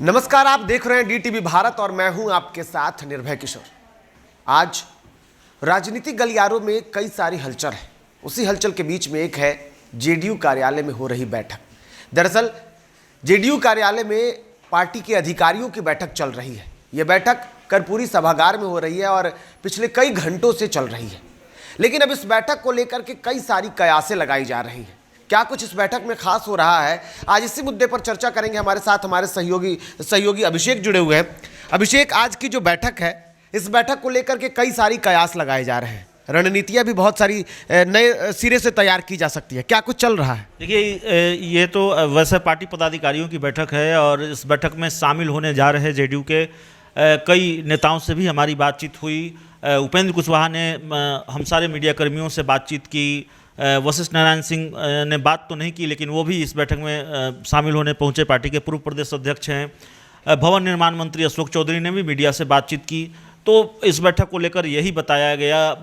नमस्कार, आप देख रहे हैं डीटीवी भारत और मैं हूं आपके साथ निर्भय किशोर। आज राजनीतिक गलियारों में कई सारी हलचल है। उसी हलचल के बीच में एक है जेडीयू कार्यालय में हो रही बैठक। दरअसल जेडीयू कार्यालय में पार्टी के अधिकारियों की बैठक चल रही है। यह बैठक कर्पूरी सभागार में हो रही है और पिछले कई घंटों से चल रही है। लेकिन अब इस बैठक को लेकर के कई सारी कयासें लगाई जा रही हैं। क्या कुछ इस बैठक में खास हो रहा है, आज इसी मुद्दे पर चर्चा करेंगे। हमारे साथ हमारे सहयोगी अभिषेक जुड़े हुए हैं। अभिषेक, आज की जो बैठक है, इस बैठक को लेकर के कई सारी कयास लगाए जा रहे हैं। रणनीतियां भी बहुत सारी नए सिरे से तैयार की जा सकती है। क्या कुछ चल रहा है? देखिए, ये तो वैसे पार्टी पदाधिकारियों की बैठक है और इस बैठक में शामिल होने जा रहे जेडीयू के कई नेताओं से भी हमारी बातचीत हुई। उपेंद्र कुशवाहा ने हम सारे मीडिया कर्मियों से बातचीत की। वशिष्ठ नारायण सिंह ने बात तो नहीं की, लेकिन वो भी इस बैठक में शामिल होने पहुंचे। पार्टी के पूर्व प्रदेश अध्यक्ष हैं। भवन निर्माण मंत्री अशोक चौधरी ने भी मीडिया से बातचीत की। तो इस बैठक को लेकर यही बताया गया,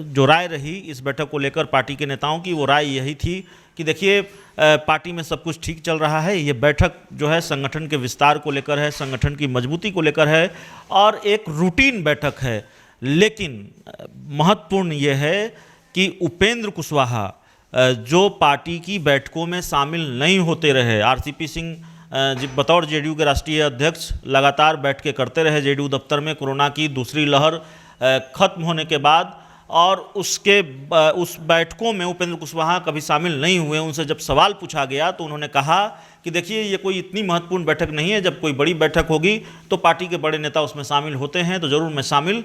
जो राय रही इस बैठक को लेकर पार्टी के नेताओं की, वो राय यही थी कि देखिए, पार्टी में सब कुछ ठीक चल रहा है। ये बैठक जो है संगठन के विस्तार को लेकर है, संगठन की मजबूती को लेकर है और एक रूटीन बैठक है। लेकिन महत्वपूर्ण ये है कि उपेंद्र कुशवाहा जो पार्टी की बैठकों में शामिल नहीं होते रहे, आरसीपी सिंह बतौर जेडीयू के राष्ट्रीय अध्यक्ष लगातार बैठकें करते रहे जेडीयू दफ्तर में। कोरोना की दूसरी लहर खत्म होने के बाद और उस बैठकों में उपेंद्र कुशवाहा कभी शामिल नहीं हुए। उनसे जब सवाल पूछा गया तो उन्होंने कहा कि देखिए, ये कोई इतनी महत्वपूर्ण बैठक नहीं है। जब कोई बड़ी बैठक होगी तो पार्टी के बड़े नेता उसमें शामिल होते हैं, तो ज़रूर मैं शामिल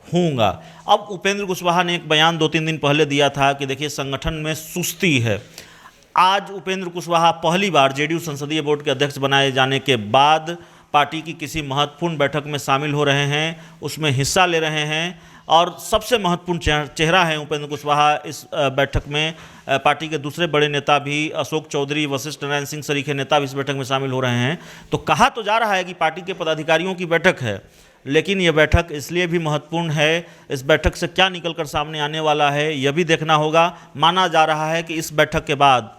होऊंगा। अब उपेंद्र कुशवाहा ने एक बयान 2-3 दिन पहले दिया था कि देखिए, संगठन में सुस्ती है। आज उपेंद्र कुशवाहा पहली बार जेडीयू संसदीय बोर्ड के अध्यक्ष बनाए जाने के बाद पार्टी की किसी महत्वपूर्ण बैठक में शामिल हो रहे हैं, उसमें हिस्सा ले रहे हैं और सबसे महत्वपूर्ण चेहरा है उपेंद्र कुशवाहा इस बैठक में। पार्टी के दूसरे बड़े नेता भी, अशोक चौधरी, वशिष्ठ नारायण सिंह सरीखे नेता भी इस बैठक में शामिल हो रहे हैं। तो कहा तो जा रहा है कि पार्टी के पदाधिकारियों की बैठक है, लेकिन यह बैठक इसलिए भी महत्वपूर्ण है, इस बैठक से क्या निकलकर सामने आने वाला है यह भी देखना होगा। माना जा रहा है कि इस बैठक के बाद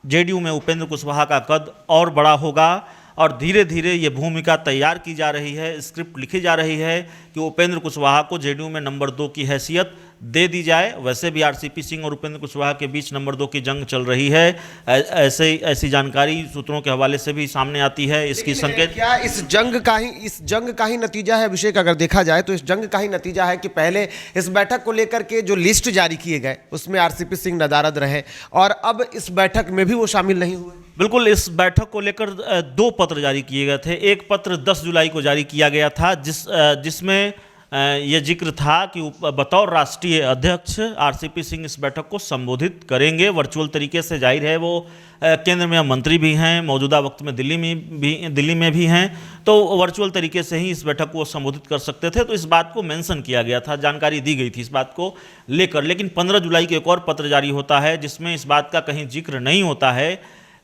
जेडीयू में उपेंद्र कुशवाहा का कद और बड़ा होगा और धीरे धीरे ये भूमिका तैयार की जा रही है, स्क्रिप्ट लिखी जा रही है कि उपेंद्र कुशवाहा को जेडीयू में नंबर 2 की हैसियत दे दी जाए। वैसे भी आरसीपी सिंह और उपेंद्र कुशवाहा के बीच नंबर 2 की जंग चल रही है। ऐसी जानकारी सूत्रों के हवाले से भी सामने आती है। इसकी संकेत क्या इस जंग का ही नतीजा है अभिषेक? अगर देखा जाए तो इस जंग का ही नतीजा है कि पहले इस बैठक को लेकर के जो लिस्ट जारी किए गए उसमें आरसीपी सिंह नदारद रहे और अब इस बैठक में भी वो शामिल नहीं हुए। बिल्कुल, इस बैठक को लेकर 2 पत्र जारी किए गए थे। एक पत्र 10 जुलाई को जारी किया गया था जिसमें ये जिक्र था कि बतौर राष्ट्रीय अध्यक्ष आरसीपी सिंह इस बैठक को संबोधित करेंगे वर्चुअल तरीके से। जाहिर है वो केंद्र में मंत्री भी हैं, मौजूदा वक्त में दिल्ली में भी हैं, तो वर्चुअल तरीके से ही इस बैठक को संबोधित कर सकते थे। तो इस बात को मेंशन किया गया था, जानकारी दी गई थी इस बात को लेकर। लेकिन 15 जुलाई को एक और पत्र जारी होता है जिसमें इस बात का कहीं जिक्र नहीं होता है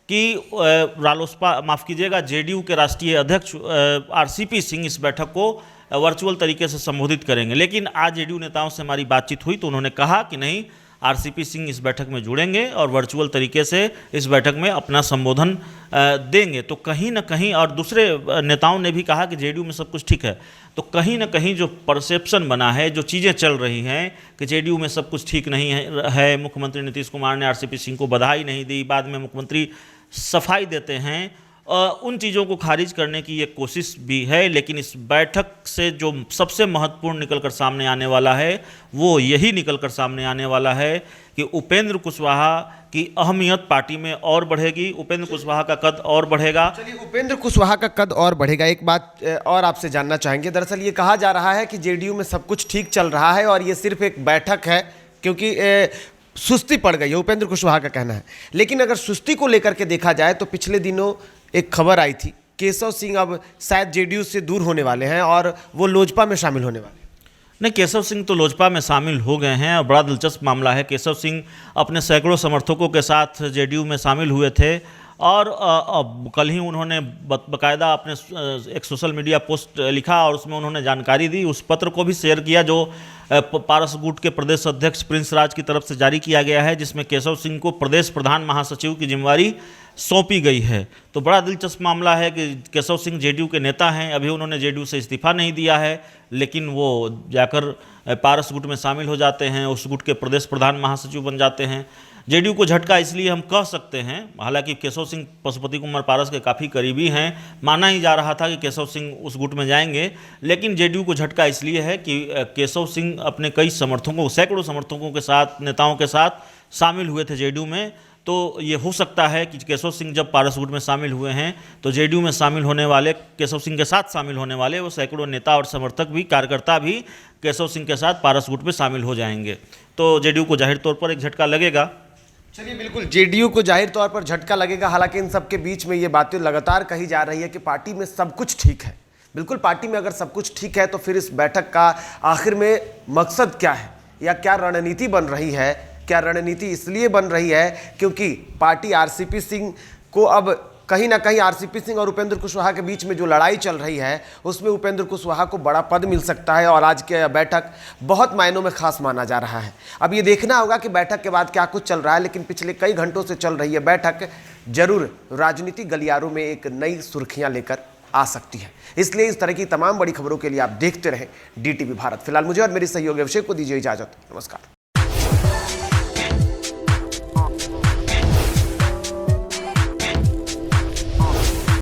कि रालोसपा, माफ़ कीजिएगा, जेडीयू के राष्ट्रीय अध्यक्ष आरसीपी सिंह इस बैठक को वर्चुअल तरीके से संबोधित करेंगे। लेकिन आज जेडीयू नेताओं से हमारी बातचीत हुई तो उन्होंने कहा कि नहीं, आरसीपी सिंह इस बैठक में जुड़ेंगे और वर्चुअल तरीके से इस बैठक में अपना संबोधन देंगे। तो कहीं ना कहीं, और दूसरे नेताओं ने भी कहा कि जेडीयू में सब कुछ ठीक है। तो कहीं ना कहीं जो परसेप्शन बना है, जो चीज़ें चल रही हैं कि जेडीयू में सब कुछ ठीक नहीं है। मुख्यमंत्री नीतीश कुमार ने आरसीपी सिंह को बधाई नहीं दी, बाद में मुख्यमंत्री सफाई देते हैं, उन चीज़ों को खारिज करने की ये कोशिश भी है। लेकिन इस बैठक से जो सबसे महत्वपूर्ण निकलकर सामने आने वाला है वो यही निकलकर सामने आने वाला है कि उपेंद्र कुशवाहा की अहमियत पार्टी में और बढ़ेगी, उपेंद्र कुशवाहा का कद और बढ़ेगा। चलिए, उपेंद्र कुशवाहा का कद और बढ़ेगा। एक बात और आपसे जानना चाहेंगे। दरअसल ये कहा जा रहा है कि जेडीयू में सब कुछ ठीक चल रहा है और ये सिर्फ एक बैठक है क्योंकि सुस्ती पड़ गई है, उपेंद्र कुशवाहा का कहना है। लेकिन अगर सुस्ती को लेकर के देखा जाए तो पिछले दिनों एक खबर आई थी, केशव सिंह अब शायद जेडीयू से दूर होने वाले हैं और वो लोजपा में शामिल होने वाले हैं। नहीं, केशव सिंह तो लोजपा में शामिल हो गए हैं और बड़ा दिलचस्प मामला है। केशव सिंह अपने सैकड़ों समर्थकों के साथ जेडीयू में शामिल हुए थे और कल ही उन्होंने बाकायदा अपने एक सोशल मीडिया पोस्ट लिखा और उसमें उन्होंने जानकारी दी। उस पत्र को भी शेयर किया जो पारस गुट के प्रदेश अध्यक्ष प्रिंस राज की तरफ से जारी किया गया है, जिसमें केशव सिंह को प्रदेश प्रधान महासचिव की जिम्मेवारी सौंपी गई है। तो बड़ा दिलचस्प मामला है कि केशव सिंह जेडीयू के नेता हैं, अभी उन्होंने जेडीयू से इस्तीफा नहीं दिया है, लेकिन वो जाकर पारस गुट में शामिल हो जाते हैं, उस गुट के प्रदेश प्रधान महासचिव बन जाते हैं। जेडीयू को झटका इसलिए हम कह सकते हैं, हालांकि केशव सिंह पशुपति कुमार पारस के काफ़ी करीबी हैं, माना ही जा रहा था कि केशव सिंह उस गुट में जाएंगे, लेकिन जेडीयू को झटका इसलिए है कि केशव सिंह अपने कई समर्थकों, सैकड़ों समर्थकों के साथ, नेताओं के साथ शामिल हुए थे जेडीयू में। तो ये हो सकता है कि केशव सिंह जब पारस गुट में शामिल हुए हैं तो जेडीयू में शामिल होने वाले, केशव सिंह के साथ शामिल होने वाले वो सैकड़ों नेता और समर्थक भी, कार्यकर्ता भी केशव सिंह के साथ पारस गुट में शामिल हो जाएंगे। तो जेडीयू को जाहिर तौर पर एक झटका लगेगा। चलिए, बिल्कुल जेडीयू को जाहिर तौर पर झटका लगेगा। हालांकि इन सब के बीच में ये बातें लगातार कही जा रही है कि पार्टी में सब कुछ ठीक है। बिल्कुल, पार्टी में अगर सब कुछ ठीक है तो फिर इस बैठक का आखिर में मकसद क्या है या क्या रणनीति बन रही है? क्या रणनीति इसलिए बन रही है क्योंकि पार्टी आरसीपी सिंह को अब कहीं ना कहीं, आरसीपी सिंह और उपेंद्र कुशवाहा के बीच में जो लड़ाई चल रही है उसमें उपेंद्र कुशवाहा को बड़ा पद मिल सकता है और आज की बैठक बहुत मायनों में खास माना जा रहा है। अब ये देखना होगा कि बैठक के बाद क्या कुछ चल रहा है, लेकिन पिछले कई घंटों से चल रही है बैठक जरूर राजनीतिक गलियारों में एक नई सुर्खियां लेकर आ सकती है। इसलिए इस तरह की तमाम बड़ी खबरों के लिए आप देखते रहें डीटीवी भारत। फिलहाल मुझे और मेरी सहयोगी अभिषेक को दीजिए इजाजत। नमस्कार।